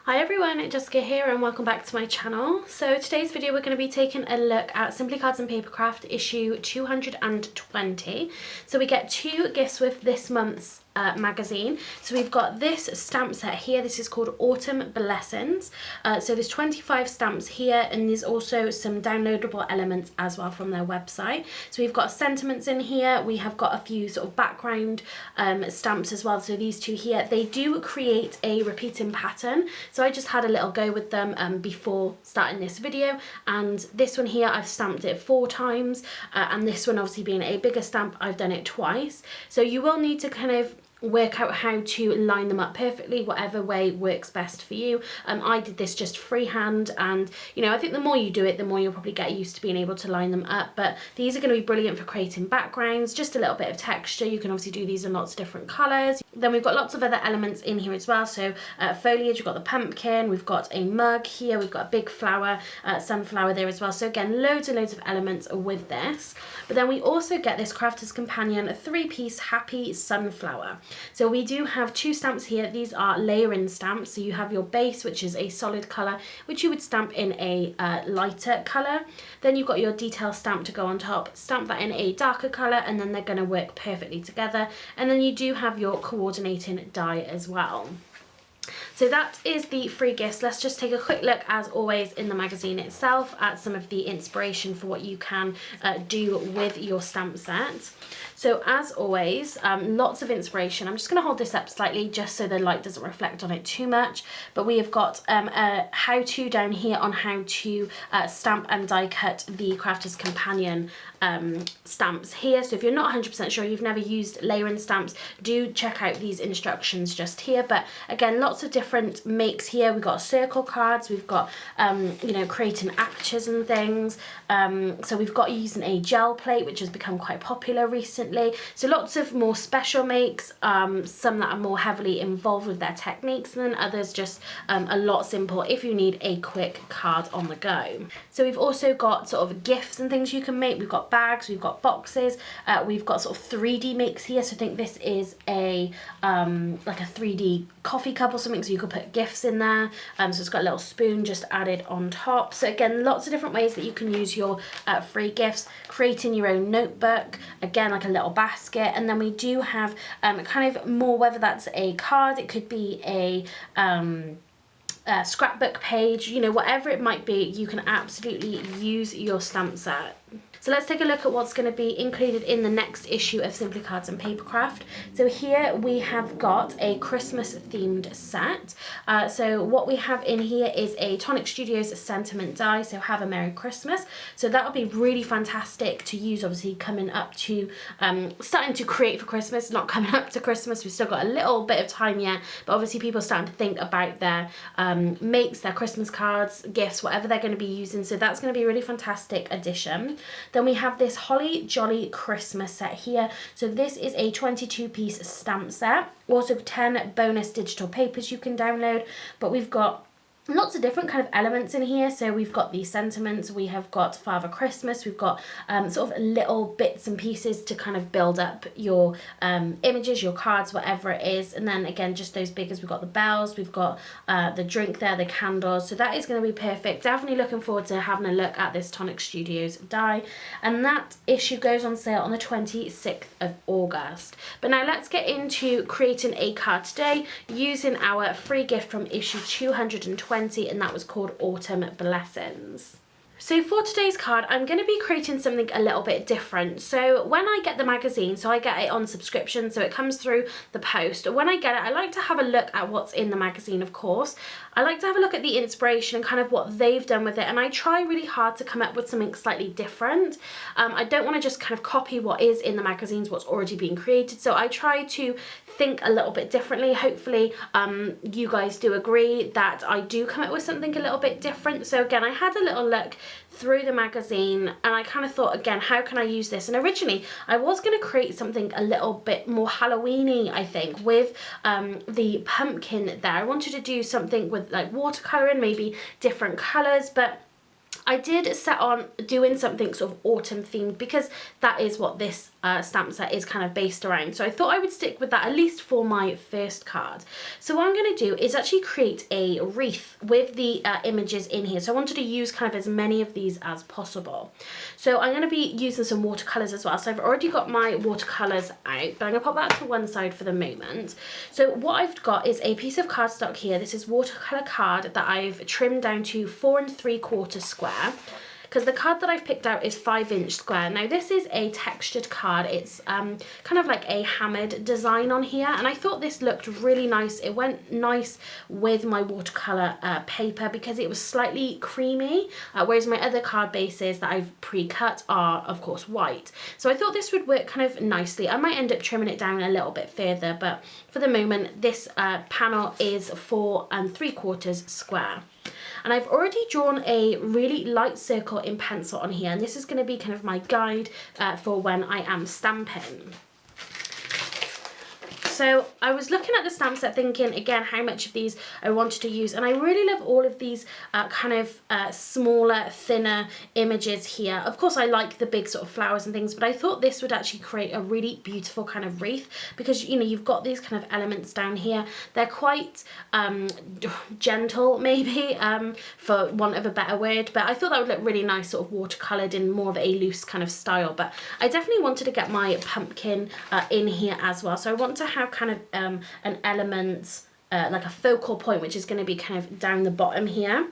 Hi everyone, Jessica here and welcome back to my channel. So today's video we're going to be taking a look at Simply Cards and Papercraft issue 220. So we get two gifts with this month's magazine. So we've got this stamp set here. This is called Autumn Blessings. So there's 25 stamps here and there's also some downloadable elements as well from their website. So we've got sentiments in here. We have got a few sort of background stamps as well. So these two here, they do create a repeating pattern. So I just had a little go with them before starting this video, and this one here I've stamped it 4 times and this one obviously being a bigger stamp I've done it twice. So you will need to kind of work out how to line them up perfectly, whatever way works best for you. I did this just freehand, and you know, I think the more you do it, the more you'll probably get used to being able to line them up. But these are going to be brilliant for creating backgrounds, just a little bit of texture. You can obviously do these in lots of different colours. Then we've got lots of other elements in here as well. So foliage, we've got the pumpkin, we've got a mug here, we've got a big flower, sunflower there as well. So again, loads and loads of elements with this. But then we also get this Crafter's Companion 3-piece happy sunflower. So we do have 2 stamps here. These are layering stamps. So you have your base, which is a solid colour, which you would stamp in a lighter colour. Then you've got your detail stamp to go on top, stamp that in a darker colour, and then they're going to work perfectly together. And then you do have your coordinating die as well. So that is the free gifts. Let's just take a quick look, as always, in the magazine itself at some of the inspiration for what you can do with your stamp set. So as always, lots of inspiration. I'm just going to hold this up slightly just so the light doesn't reflect on it too much. But we have got a how-to down here on how to stamp and die cut the Crafter's Companion stamps here. So if you're not 100% sure, you've never used layering stamps, do check out these instructions just here. But again, lots of different makes here. We've got circle cards, we've got you know, creating apertures and things. So we've got using a gel plate, which has become quite popular recently. So lots of more special makes, some that are more heavily involved with their techniques, and then others just a lot simple if you need a quick card on the go. So we've also got sort of gifts and things you can make. We've got bags, we've got boxes, we've got sort of 3D makes here. So I think this is a like a 3D coffee cup or something, so you could put gifts in there. So it's got a little spoon just added on top. So again, lots of different ways that you can use your free gifts, creating your own notebook, again like a little basket. And then we do have kind of more, whether that's a card, it could be a scrapbook page, you know, whatever it might be, you can absolutely use your stamp set. So let's take a look at what's going to be included in the next issue of Simply Cards and Papercraft. So here we have got a Christmas themed set. So what we have in here is a Tonic Studios sentiment die, so Have a Merry Christmas. So that'll be really fantastic to use, obviously coming up to, starting to create for Christmas, not coming up to Christmas, we've still got a little bit of time yet, but obviously people are starting to think about their makes, their Christmas cards, gifts, whatever they're going to be using. So that's going to be a really fantastic addition. Then we have this Holly Jolly Christmas set here. So this is a 22-piece stamp set. Also 10 bonus digital papers you can download. But we've got lots of different kind of elements in here. So we've got the sentiments, we have got Father Christmas, we've got sort of little bits and pieces to kind of build up your images, your cards, whatever it is. And then again, just those big, we've got the bells, we've got the drink there, the candles. So that is going to be perfect. Definitely looking forward to having a look at this Tonic Studios die. And that issue goes on sale on the 26th of August. But now let's get into creating a card today using our free gift from issue 220, and that was called Autumn Blessings. So for today's card, I'm going to be creating something a little bit different. So when I get the magazine, so I get it on subscription, so it comes through the post. When I get it, I like to have a look at what's in the magazine, of course. I like to have a look at the inspiration and kind of what they've done with it, and I try really hard to come up with something slightly different. I don't want to just kind of copy what is in the magazines, what's already being created, so I try to think a little bit differently. Hopefully you guys do agree that I do come up with something a little bit different. So again, I had a little look through the magazine and I kind of thought, again, how can I use this? And originally I was going to create something a little bit more Halloween-y, I think, with the pumpkin there. I wanted to do something with like watercoloring, maybe different colours, but I did set on doing something sort of autumn themed because that is what this stamp set is kind of based around. So I thought I would stick with that at least for my first card. So what I'm going to do is actually create a wreath with the images in here. So I wanted to use kind of as many of these as possible. So I'm going to be using some watercolours as well. So I've already got my watercolours out, but I'm going to pop that to one side for the moment. So what I've got is a piece of cardstock here. This is watercolour card that I've trimmed down to 4 3/4 square, because the card that I've picked out is 5-inch square. Now this is a textured card. It's kind of like a hammered design on here, and I thought this looked really nice. It went nice with my watercolour paper because it was slightly creamy, whereas my other card bases that I've pre-cut are of course white. So I thought this would work kind of nicely. I might end up trimming it down a little bit further, but for the moment this panel is 4 3/4 square. And I've already drawn a really light circle in pencil on here, and this is going to be kind of my guide for when I am stamping. So I was looking at the stamp set thinking again how much of these I wanted to use, and I really love all of these kind of smaller, thinner images here. Of course I like the big sort of flowers and things, but I thought this would actually create a really beautiful kind of wreath because, you know, you've got these kind of elements down here. They're quite gentle maybe, for want of a better word, but I thought that would look really nice sort of watercoloured in more of a loose kind of style. But I definitely wanted to get my pumpkin in here as well. So I want to have kind of an element, like a focal point, which is going to be kind of down the bottom here,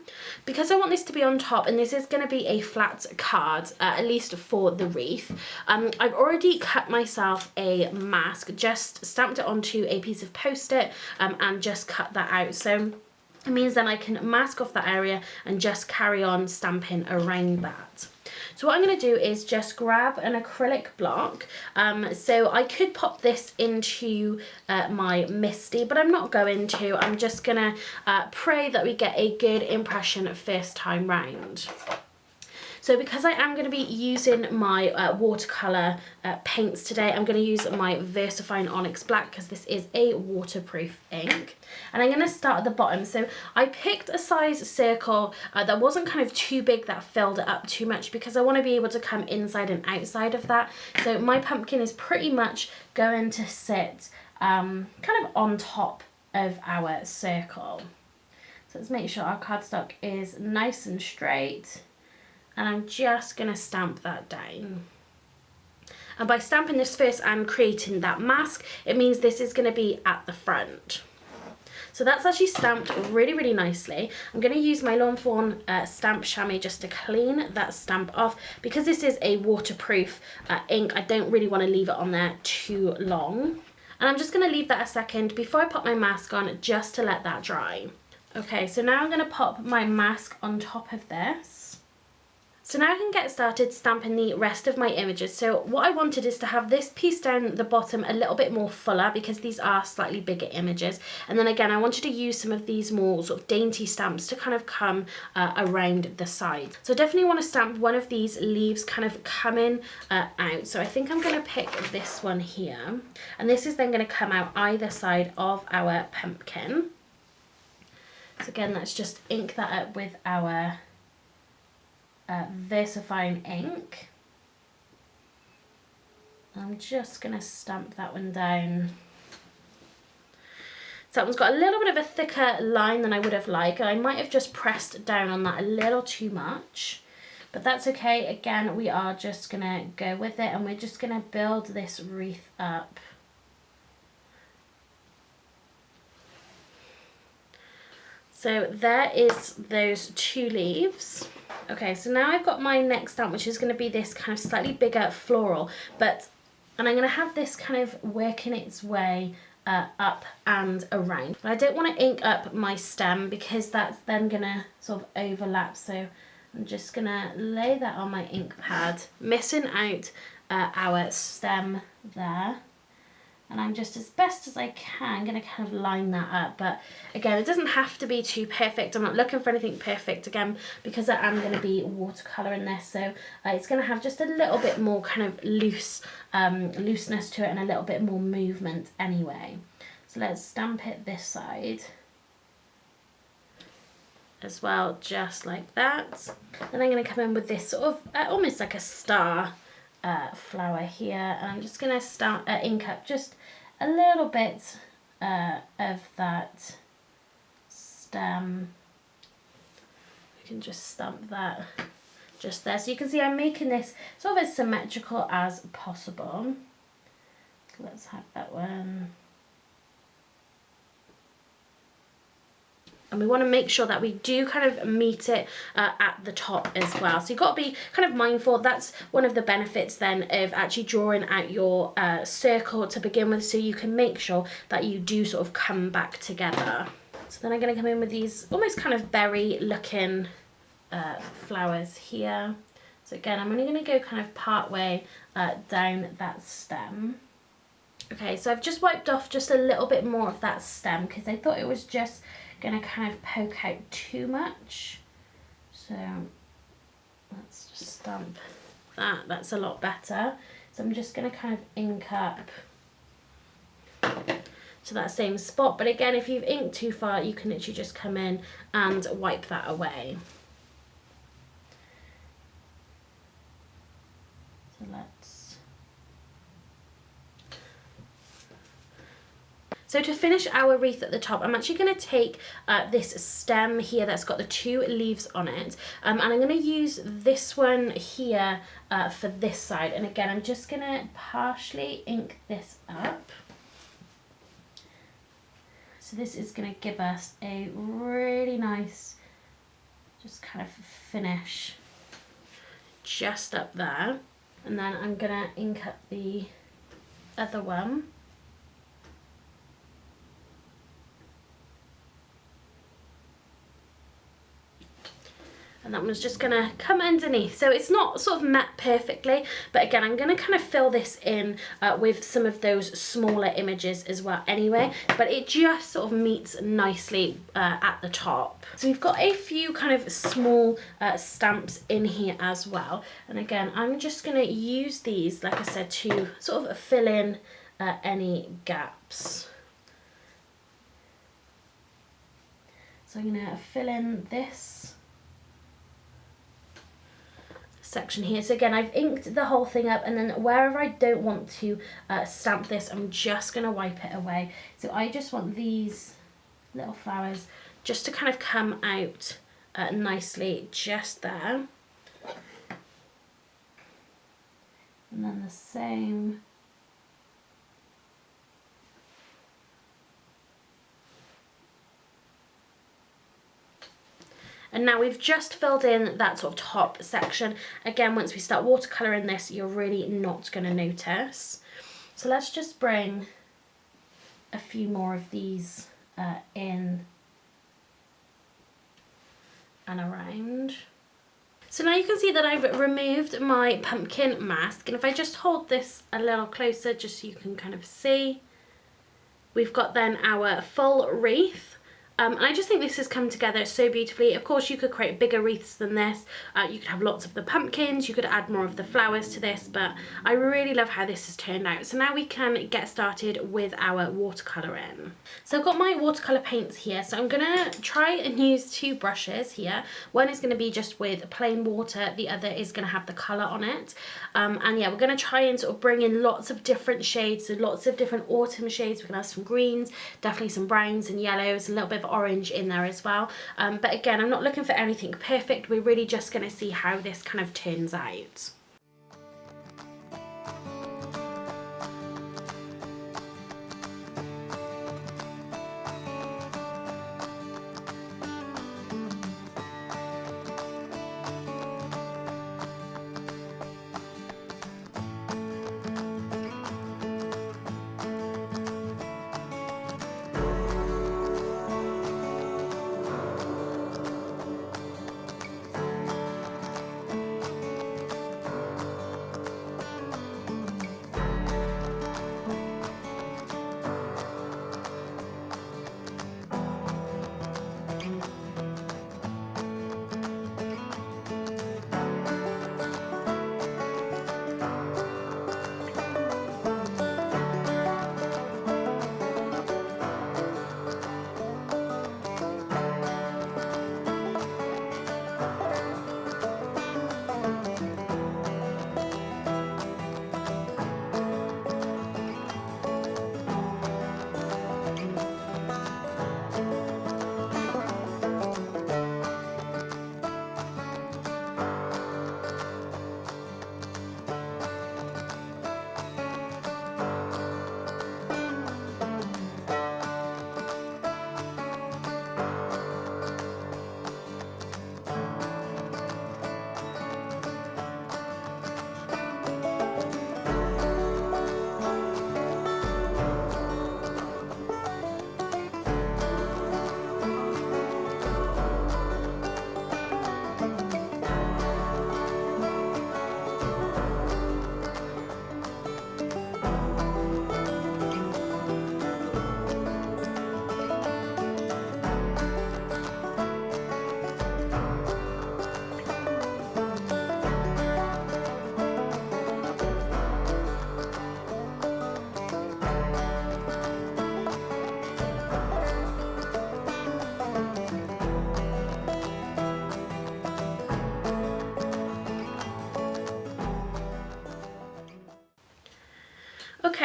because I want this to be on top, and this is going to be a flat card, at least for the wreath. I've already cut myself a mask, just stamped it onto a piece of post-it and just cut that out. So it means then I can mask off that area and just carry on stamping around that. So what I'm going to do is just grab an acrylic block. So I could pop this into my Misty, but I'm not going to. I'm just going to pray that we get a good impression first time round. So because I am going to be using my watercolour paints today, I'm going to use my VersaFine Onyx Black because this is a waterproof ink. And I'm going to start at the bottom. So I picked a size circle that wasn't kind of too big that filled it up too much, because I want to be able to come inside and outside of that. So my pumpkin is pretty much going to sit kind of on top of our circle. So let's make sure our cardstock is nice and straight. And I'm just going to stamp that down. And by stamping this first and creating that mask, it means this is going to be at the front. So that's actually stamped really, really nicely. I'm going to use my Lawn Fawn stamp chamois just to clean that stamp off. Because this is a waterproof ink, I don't really want to leave it on there too long. And I'm just going to leave that a second before I put my mask on, just to let that dry. Okay, so now I'm going to pop my mask on top of this. So now I can get started stamping the rest of my images. So what I wanted is to have this piece down the bottom a little bit more fuller, because these are slightly bigger images. And then again, I wanted to use some of these more sort of dainty stamps to kind of come around the side. So I definitely want to stamp one of these leaves kind of coming out. So I think I'm going to pick this one here. And this is then going to come out either side of our pumpkin. So again, let's just ink that up with our VersaFine ink. I'm just going to stamp that one down. So that one's got a little bit of a thicker line than I would have liked. I might have just pressed down on that a little too much, but that's okay. Again, we are just going to go with it, and we're just going to build this wreath up. So there is those two leaves. Okay, so now I've got my next stamp, which is going to be this kind of slightly bigger floral, and I'm going to have this kind of working its way up and around. But I don't want to ink up my stem, because that's then going to sort of overlap. So I'm just going to lay that on my ink pad, missing out our stem there. And I'm just, as best as I can, going to kind of line that up. But again, it doesn't have to be too perfect. I'm not looking for anything perfect, again, because I am going to be watercolouring this. So it's going to have just a little bit more kind of looseness to it, and a little bit more movement anyway. So let's stamp it this side as well, just like that. Then I'm going to come in with this sort of almost like a star flower here, and I'm just going to start ink up just a little bit of that stem. We can just stamp that just there, so you can see I'm making this sort of as symmetrical as possible. Let's have that one. And we want to make sure that we do kind of meet it at the top as well. So you've got to be kind of mindful. That's one of the benefits then of actually drawing out your circle to begin with, so you can make sure that you do sort of come back together. So then I'm going to come in with these almost kind of berry looking flowers here. So again, I'm only going to go kind of part way down that stem. Okay, so I've just wiped off just a little bit more of that stem because I thought it was just going to kind of poke out too much. So let's just stamp that. That's a lot better. So I'm just going to kind of ink up to that same spot. But again, if you've inked too far, you can literally just come in and wipe that away. So So to finish our wreath at the top, I'm actually going to take this stem here that's got the 2 leaves on it, and I'm going to use this one here for this side. And again, I'm just going to partially ink this up. So this is going to give us a really nice, just kind of finish just up there. And then I'm going to ink up the other one. And that one's just gonna come underneath. So it's not sort of matte perfectly, but again, I'm gonna kind of fill this in with some of those smaller images as well anyway, but it just sort of meets nicely at the top. So we've got a few kind of small stamps in here as well. And again, I'm just gonna use these, like I said, to sort of fill in any gaps. So I'm gonna fill in this section here. So again, I've inked the whole thing up, and then wherever I don't want to stamp this, I'm just going to wipe it away. So I just want these little flowers just to kind of come out nicely just there. And then the same . And now we've just filled in that sort of top section. Again, once we start watercolouring this, you're really not going to notice. So let's just bring a few more of these in and around. So now you can see that I've removed my pumpkin mask. And if I just hold this a little closer, just so you can kind of see, we've got then our full wreath. And I just think this has come together so beautifully. Of course, you could create bigger wreaths than this. You could have lots of the pumpkins, you could add more of the flowers to this, but I really love how this has turned out. So now we can get started with our watercolouring. So I've got my watercolour paints here. So I'm gonna try and use 2 brushes here. One is gonna be just with plain water, the other is gonna have the colour on it. And yeah, we're gonna try and sort of bring in lots of different shades, so lots of different autumn shades. We're gonna have some greens, definitely some browns and yellows, a little bit of orange in there as well. But again, I'm not looking for anything perfect. We're really just going to see how this kind of turns out.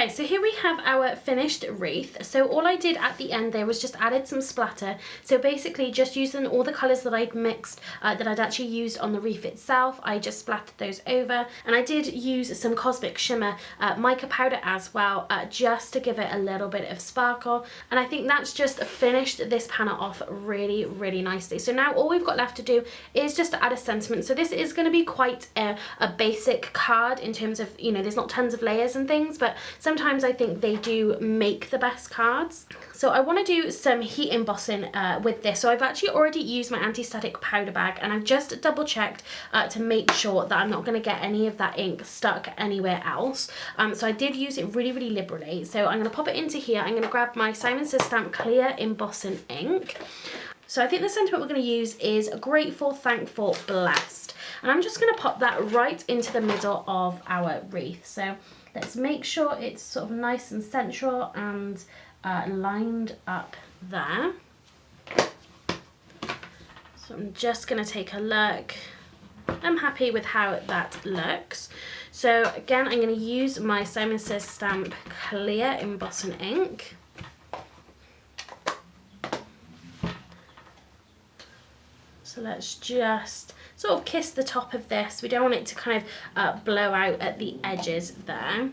Okay, so here we have our finished wreath. So all I did at the end there was just added some splatter. So basically just using all the colours that I'd mixed, that I'd actually used on the wreath itself, I just splattered those over. And I did use some Cosmic Shimmer mica powder as well, just to give it a little bit of sparkle. And I think that's just finished this panel off really, really nicely. So now all we've got left to do is just to add a sentiment. So this is going to be quite a basic card in terms of, you know, there's not tons of layers and things, but sometimes I think they do make the best cards. So I want to do some heat embossing with this. So I've actually already used my anti-static powder bag, and I've just double checked to make sure that I'm not going to get any of that ink stuck anywhere else. So I did use it really, really liberally. So I'm going to pop it into here. I'm going to grab my Simon Says Stamp Clear Embossing ink. So I think the sentiment we're going to use is grateful, thankful, blessed. And I'm just going to pop that right into the middle of our wreath. So let's make sure it's sort of nice and central and lined up there. So I'm just going to take a look. I'm happy with how that looks. So again, I'm going to use my Simon Says Stamp Clear Embossing ink. So let's just sort of kiss the top of this. We don't want it to kind of blow out at the edges there.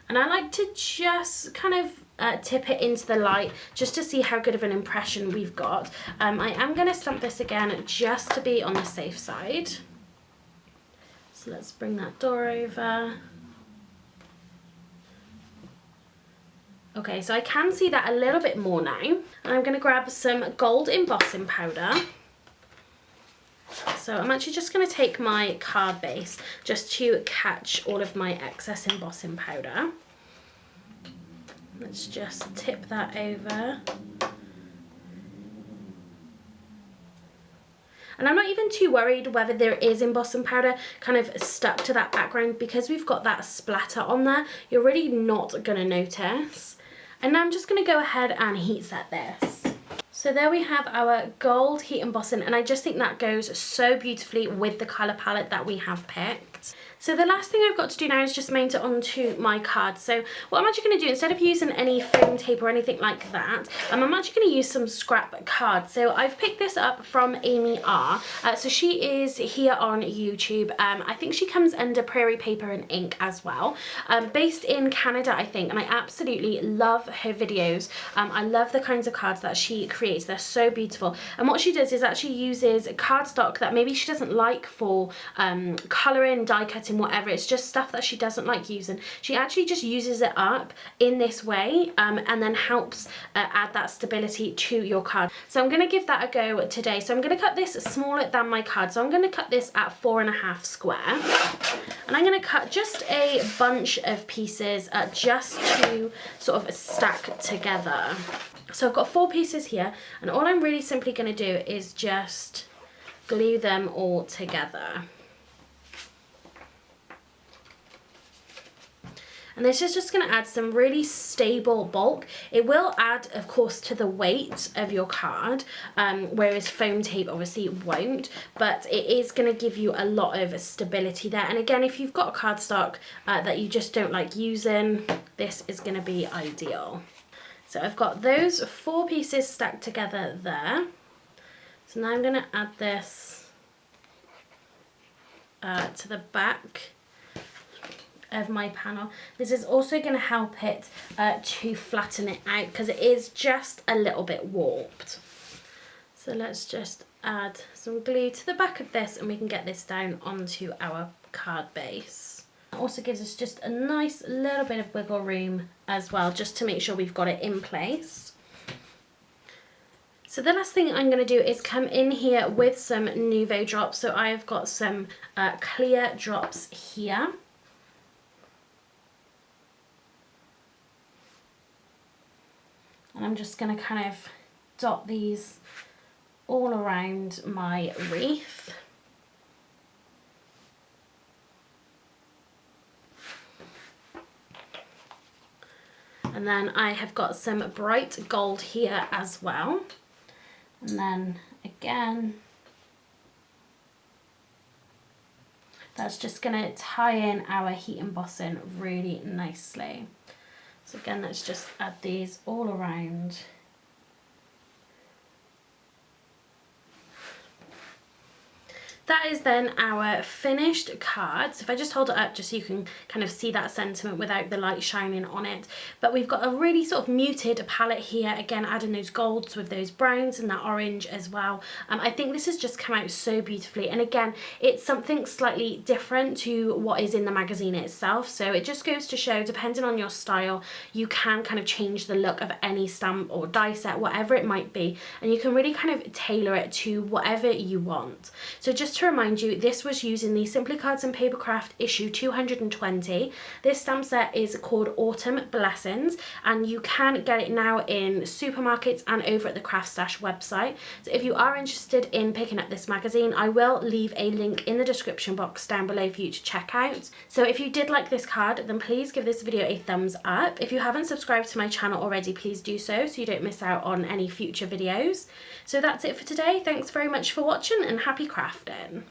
And I like to just kind of tip it into the light just to see how good of an impression we've got. I am going to stamp this again just to be on the safe side. So let's bring that door over. Okay, so I can see that a little bit more now. And I'm going to grab some gold embossing powder. So I'm actually just going to take my card base just to catch all of my excess embossing powder. Let's just tip that over. And I'm not even too worried whether there is embossing powder kind of stuck to that background, because we've got that splatter on there. You're really not going to notice. And now I'm just going to go ahead and heat set this. So there we have our gold heat embossing, and I just think that goes so beautifully with the colour palette that we have picked. So the last thing I've got to do now is just mount it onto my card. So what I'm actually going to do, instead of using any foam tape or anything like that, I'm actually going to use some scrap cards. So I've picked this up from Amy R. So she is here on YouTube. I think she comes under Prairie Paper and Ink as well. Based in Canada, I think, and I absolutely love her videos. I love the kinds of cards that she creates. They're so beautiful. And what she does is actually uses cardstock that maybe she doesn't like for colouring, die cutting, whatever. It's just stuff that she doesn't like using. She actually just uses it up in this way and then helps add that stability to your card. So I'm going to give that a go today. So I'm going to cut this smaller than my card. So I'm going to cut this at 4.5 square. And I'm going to cut just a bunch of pieces just to sort of stack together. So I've got 4 pieces here, and all I'm really simply going to do is just glue them all together. And this is just going to add some really stable bulk. It will add, of course, to the weight of your card, whereas foam tape obviously won't, but it is going to give you a lot of stability there. And again, if you've got a cardstock that you just don't like using, this is going to be ideal. So I've got those 4 pieces stacked together there. So now I'm going to add this to the back of my panel. This is also going to help it to flatten it out, because it is just a little bit warped. So let's just add some glue to the back of this, and we can get this down onto our card base. It also gives us just a nice little bit of wiggle room as well, just to make sure we've got it in place. So the last thing I'm going to do is come in here with some Nuvo drops. So I've got some clear drops here. And I'm just going to kind of dot these all around my wreath. And then I have got some bright gold here as well. And then again, that's just going to tie in our heat embossing really nicely. So again, let's just add these all around. That is then our finished card. So if I just hold it up just so you can kind of see that sentiment without the light shining on it. But we've got a really sort of muted palette here, again adding those golds with those browns and that orange as well. I think this has just come out so beautifully, and again it's something slightly different to what is in the magazine itself, so it just goes to show, depending on your style, you can kind of change the look of any stamp or die set, whatever it might be, and you can really kind of tailor it to whatever you want. So just to remind you, this was using the Simply Cards and Papercraft issue 220. This stamp set is called Autumn Blessings, and you can get it now in supermarkets and over at the Craft Stash website. So if you are interested in picking up this magazine, I will leave a link in the description box down below for you to check out. So if you did like this card, then please give this video a thumbs up. If you haven't subscribed to my channel already, please do so you don't miss out on any future videos. So that's it for today. Thanks very much for watching, and happy crafting.